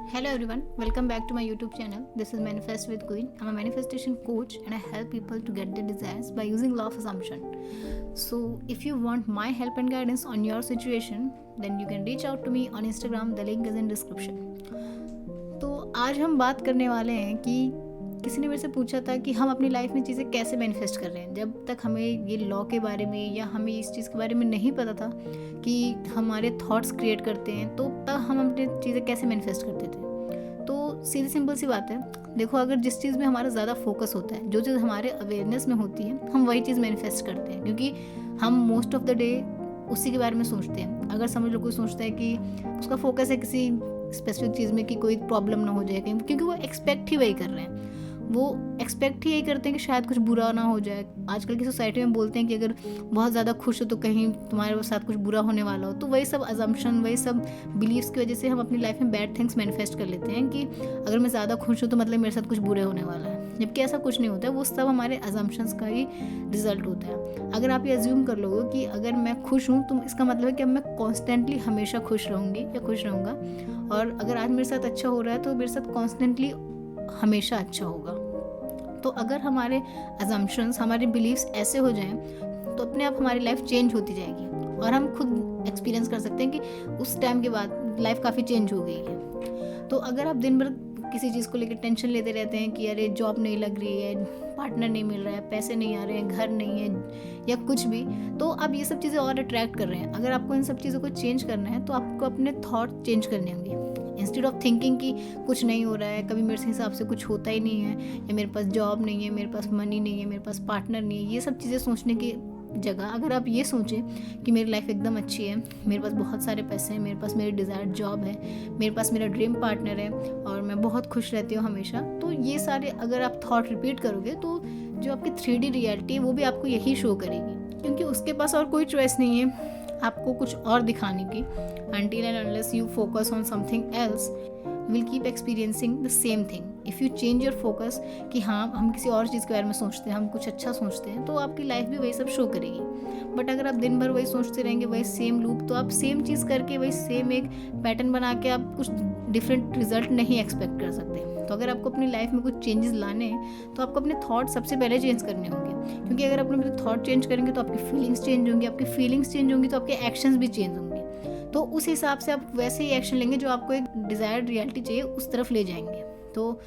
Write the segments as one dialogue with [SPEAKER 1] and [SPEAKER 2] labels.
[SPEAKER 1] Hello everyone, welcome back to my YouTube channel. This is Manifest with Queen. I'm a manifestation coach and I help people to get their desires by using law of assumption. So, if you want my help and guidance on your situation, then you can reach out to me on Instagram. The link is in description. तो आज हम बात करने वाले हैं कि किसी ने मेरे से पूछा था कि हम अपनी लाइफ में चीज़ें कैसे मैनिफेस्ट कर रहे हैं। जब तक हमें ये लॉ के बारे में या हमें इस चीज़ के बारे में नहीं पता था कि हमारे थॉट्स क्रिएट करते हैं, तो तब हम अपनी चीज़ें कैसे मैनिफेस्ट करते थे। तो सीधी सिंपल सी बात है, देखो, अगर जिस चीज़ में हमारा ज़्यादा फोकस होता है, जो चीज़ हमारे अवेयरनेस में होती है, हम वही चीज़ मैनिफेस्ट करते हैं, क्योंकि हम मोस्ट ऑफ द डे उसी के बारे में सोचते हैं। अगर समझ लो कोई सोचता है कि उसका फोकस है किसी स्पेसिफिक चीज़ में कि कोई प्रॉब्लम ना हो जाए कहीं, क्योंकि वो एक्सपेक्ट ही वही कर रहे हैं। वो एक्सपेक्ट ही यही करते हैं कि शायद कुछ बुरा ना हो जाए। आजकल की सोसाइटी में बोलते हैं कि अगर बहुत ज़्यादा खुश हो तो कहीं तुम्हारे साथ कुछ बुरा होने वाला हो। तो वही सब अजम्पशन, वही सब बिलीव्स की वजह से हम अपनी लाइफ में बैड थिंग्स मैनिफेस्ट कर लेते हैं कि अगर मैं ज़्यादा खुश हूँ तो मतलब मेरे साथ कुछ बुरे होने वाला है, जबकि ऐसा कुछ नहीं होता है। वो सब हमारे अजम्पशंस का ही रिजल्ट होता है। अगर आप ये अज्यूम कर लोगे कि अगर मैं खुश हूँ तो इसका मतलब है कि अब मैं कॉन्स्टेंटली हमेशा खुश रहूँगी या खुश रहूँगा, और अगर आज मेरे साथ अच्छा हो रहा है तो मेरे साथ कॉन्स्टेंटली हमेशा अच्छा होगा। तो अगर हमारे अजम्पशंस, हमारे बिलीव्स ऐसे हो जाएं तो अपने आप हमारी लाइफ चेंज होती जाएगी, और हम खुद एक्सपीरियंस कर सकते हैं कि उस टाइम के बाद लाइफ काफ़ी चेंज हो गई है। तो अगर आप दिन भर किसी चीज़ को लेकर टेंशन लेते रहते हैं कि अरे जॉब नहीं लग रही है, पार्टनर नहीं मिल रहा है, पैसे नहीं आ रहे हैं, घर नहीं है या कुछ भी, तो आप ये सब चीज़ें और अट्रैक्ट कर रहे हैं। अगर आपको इन सब चीज़ों को चेंज करना है तो आपको अपने थॉट चेंज करने होंगे। इंस्टेड ऑफ थिंकिंग कि कुछ नहीं हो रहा है, कभी मेरे हिसाब से कुछ होता ही नहीं है, या मेरे पास जॉब नहीं है, मेरे पास मनी नहीं है, मेरे पास पार्टनर नहीं है, ये सब चीज़ें सोचने की जगह अगर आप ये सोचें कि मेरी लाइफ एकदम अच्छी है, मेरे पास बहुत सारे पैसे हैं, मेरे पास मेरी डिज़ायर्ड जॉब है, मेरे पास मेरा ड्रीम पार्टनर है और मैं बहुत खुश रहती हूँ हमेशा, तो ये सारे अगर आप थॉट रिपीट करोगे तो जो आपकी 3D रियलिटी है वो भी आपको यही शो करेगी, क्योंकि उसके पास और कोई चॉइस नहीं है आपको कुछ और दिखाने की। Until and unless you focus on something else, you will keep experiencing the same thing. If you change your focus कि हाँ हम किसी और चीज़ के बारे में सोचते हैं, हम कुछ अच्छा सोचते हैं, तो आपकी लाइफ भी वही सब शो करेगी। बट अगर आप दिन भर वही सोचते रहेंगे, वही सेम लूप, तो आप सेम चीज़ करके वही सेम एक पैटर्न बना के आप कुछ डिफरेंट रिजल्ट नहीं एक्सपेक्ट कर सकते। तो अगर आपको अपनी लाइफ में कुछ चेंजेस लाने हैं तो आपको अपने थॉट सबसे पहले चेंज करने होंगे, क्योंकि अगर आप अपने थॉट चेंज करेंगे तो आपकी फीलिंग्स चेंज होंगी, आपकी फीलिंग्स चेंज होंगी तो आपके एक्शंस भी चेंज होंगे। तो उस हिसाब से आप वैसे ही एक्शन लेंगे जो आपको एक डिज़ायर्ड रियलिटी चाहिए उस तरफ ले जाएंगे। तो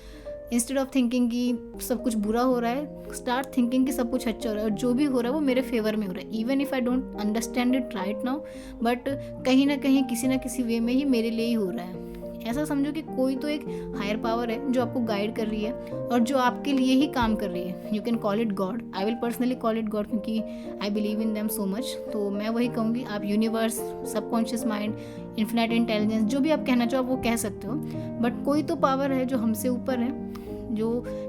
[SPEAKER 1] इंस्टेड ऑफ थिंकिंग कि सब कुछ बुरा हो रहा है, स्टार्ट थिंकिंग कि सब कुछ अच्छा हो रहा है और जो भी हो रहा है वो मेरे फेवर में हो रहा है। Even if I don't understand it right now, but कहीं ना कहीं किसी ना किसी वे में ही मेरे लिए ही हो रहा है। ऐसा समझो कि कोई तो एक हायर पावर है जो आपको गाइड कर रही है और जो आपके लिए ही काम कर रही है। You can call it God, I will personally call it God, क्योंकि I believe in them so much. तो मैं वही कहूँगी, आप universe, subconscious mind, infinite intelligence, जो भी आप कहना चाहो आप वो कह सकते हो, बट कोई तो पावर है जो हमसे ऊपर है,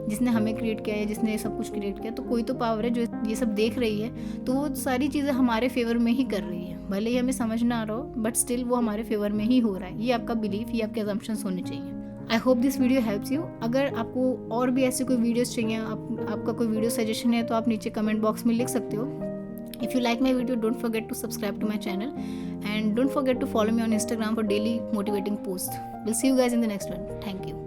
[SPEAKER 1] जिसने हमें क्रिएट किया है, जिसने सब कुछ क्रिएट किया। तो कोई तो पावर है जो ये सब देख रही है, तो वो सारी चीज़ें हमारे फेवर में ही कर रही है। भले ही हमें समझ ना आ रहा हो, बट स्टिल वो हमारे फेवर में ही हो रहा है। ये आपका बिलीफ, ये आपके अजम्पशंस होने चाहिए। I hope this video helps you. अगर आपको और भी ऐसे कोई वीडियोस चाहिए, आपका कोई वीडियो सजेशन है, तो आप नीचे कमेंट बॉक्स में लिख सकते हो। If you like my video, don't forget to subscribe to my channel and don't forget to follow me on Instagram for daily motivating posts. We'll see you guys in the next one. Thank you.